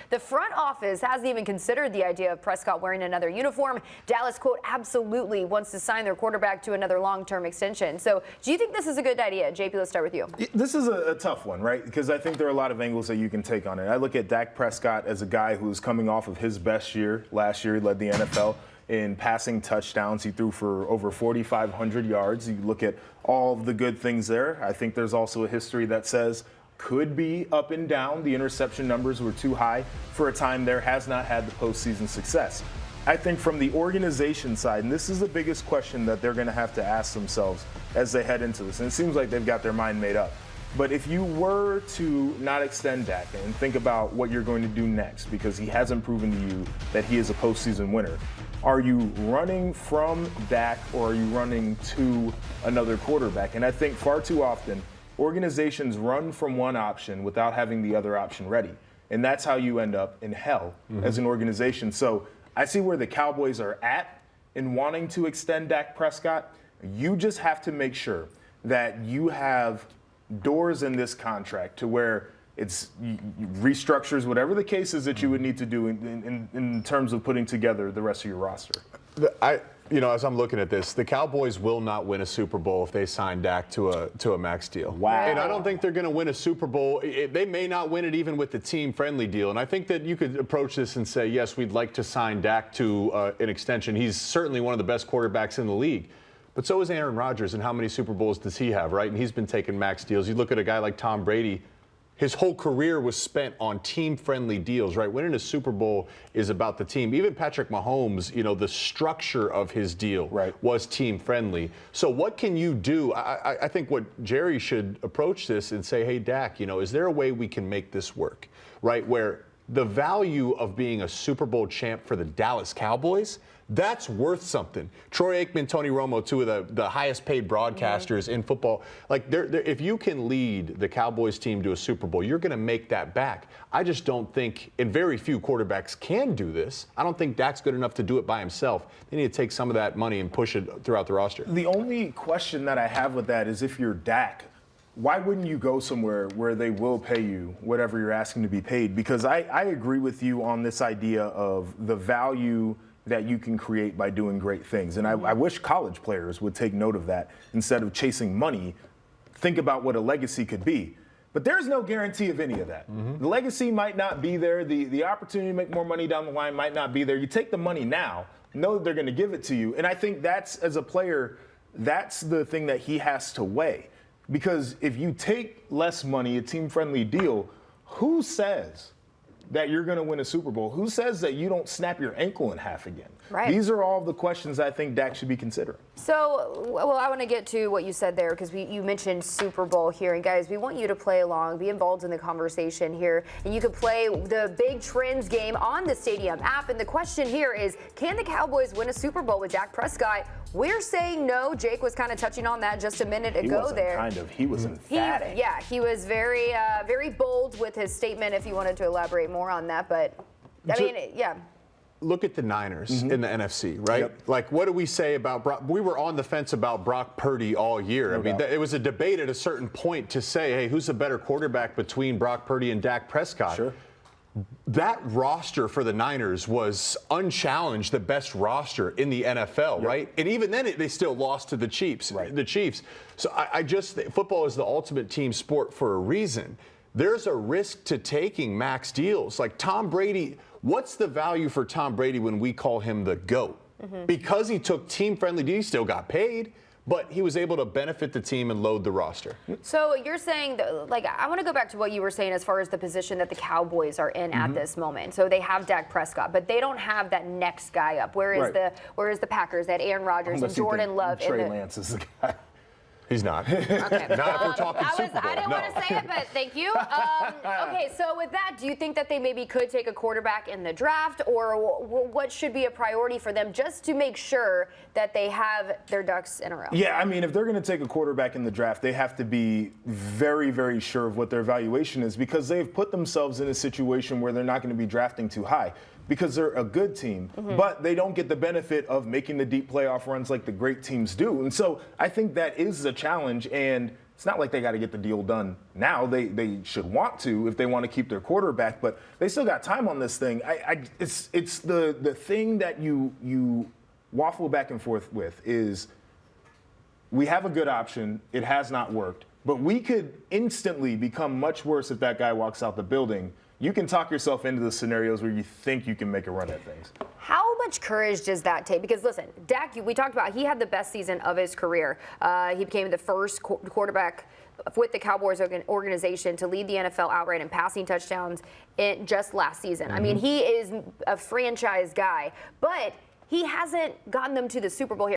The front office hasn't even considered the idea of Prescott wearing another uniform. Dallas, quote, absolutely wants to sign their quarterback to another long-term extension. So do you think this is a good idea? JP, let's start with you. This is a tough one, right? Because I think there are a lot of angles that you can take on it. I look at Dak Prescott as a guy who's coming off of his best year. Last year, he led the NFL in passing touchdowns. He threw for over 4,500 yards. You look at all of the good things there. I think there's also a history that says could be up and down. The interception numbers were too high for a time there. Has not had the postseason success. I think from the organization side, and this is the biggest question that they're going to have to ask themselves as they head into this, and it seems like they've got their mind made up. But if you were to not extend Dak and think about what you're going to do next, because he hasn't proven to you that he is a postseason winner, are you running from Dak or are you running to another quarterback? And I think far too often, organizations run from one option without having the other option ready. And that's how you end up in hell as an organization. So I see where the Cowboys are at in wanting to extend Dak Prescott. You just have to make sure that you have doors in this contract to where it's restructures, whatever the case is that you would need to do in terms of putting together the rest of your roster. As I'm looking at this, the Cowboys will not win a Super Bowl if they sign Dak to a max deal. Wow. And I don't think they're going to win a Super Bowl. They may not win it even with the team-friendly deal. And I think that you could approach this and say, yes, we'd like to sign Dak to an extension. He's certainly one of the best quarterbacks in the league. But so is Aaron Rodgers, and how many Super Bowls does he have, right? And he's been taking max deals. You look at a guy like Tom Brady, his whole career was spent on team-friendly deals, right? Winning a Super Bowl is about the team. Even Patrick Mahomes, the structure of his deal was team-friendly. So what can you do? I think what Jerry should approach this and say, hey, Dak, is there a way we can make this work, right? Where the value of being a Super Bowl champ for the Dallas Cowboys, that's worth something. Troy Aikman, Tony Romo, two of the highest paid broadcasters in football. Like, if you can lead the Cowboys team to a Super Bowl, you're going to make that back. I just don't think, and very few quarterbacks can do this. I don't think Dak's good enough to do it by himself. They need to take some of that money and push it throughout the roster. The only question that I have with that is if you're Dak, why wouldn't you go somewhere where they will pay you whatever you're asking to be paid? Because I agree with you on this idea of the value that you can create by doing great things. And I wish college players would take note of that. Instead of chasing money, think about what a legacy could be. But there's no guarantee of any of that. The legacy might not be there. The opportunity to make more money down the line might not be there. You take the money now, know that they're going to give it to you. And I think that's, as a player, that's the thing that he has to weigh. Because if you take less money, a team-friendly deal, who says that you're going to win a Super Bowl? Who says that you don't snap your ankle in half again? Right. These are all the questions I think Dak should be considering. So, well, I want to get to what you said there because you mentioned Super Bowl here. And, guys, we want you to play along, be involved in the conversation here. And you can play the Big Trends game on the Stadium app. And the question here is, can the Cowboys win a Super Bowl with Dak Prescott? We're saying no. Jake was kind of touching on that just a minute ago there. He was emphatic. He was very, very bold with his statement if you wanted to elaborate more on that. But, Look at the Niners in the NFC, right? Yep. Like, what do we say about Brock? We were on the fence about Brock Purdy all year. It was a debate at a certain point to say, hey, who's the better quarterback between Brock Purdy and Dak Prescott? Sure. That roster for the Niners was unchallenged the best roster in the NFL, right? And even then, they still lost to the Chiefs. Right. The Chiefs. So I just think football is the ultimate team sport for a reason. There's a risk to taking max deals. Like Tom Brady, what's the value for Tom Brady when we call him the GOAT? Because he took team-friendly deals, he still got paid, but he was able to benefit the team and load the roster. So you're saying, I want to go back to what you were saying as far as the position that the Cowboys are in at this moment. So they have Dak Prescott, but they don't have that next guy up. Whereas the Packers, that Aaron Rodgers and Jordan Love. Trey Lance is the guy. He's not. Okay. Not if we're talking Super Bowl. I didn't want to say it, but thank you. Okay, so with that, do you think that they maybe could take a quarterback in the draft, or what should be a priority for them just to make sure that they have their ducks in a row? Yeah, I mean, if they're going to take a quarterback in the draft, they have to be very, very sure of what their valuation is because they've put themselves in a situation where they're not going to be drafting too high. Because they're a good team, but they don't get the benefit of making the deep playoff runs like the great teams do. And so I think that is a challenge. And It's not like they got to get the deal done now. They should want to if they want to keep their quarterback, but they still got time on this thing. It's the thing that you waffle back and forth with is we have a good option. It has not worked, but we could instantly become much worse if that guy walks out the building. You can talk yourself into the scenarios where you think you can make a run at things. How much courage does that take? Because listen, Dak, we talked about, he had the best season of his career. He became the first quarterback with the Cowboys organization to lead the NFL outright in passing touchdowns in just last season. I mean, he is a franchise guy, but he hasn't gotten them to the Super Bowl here.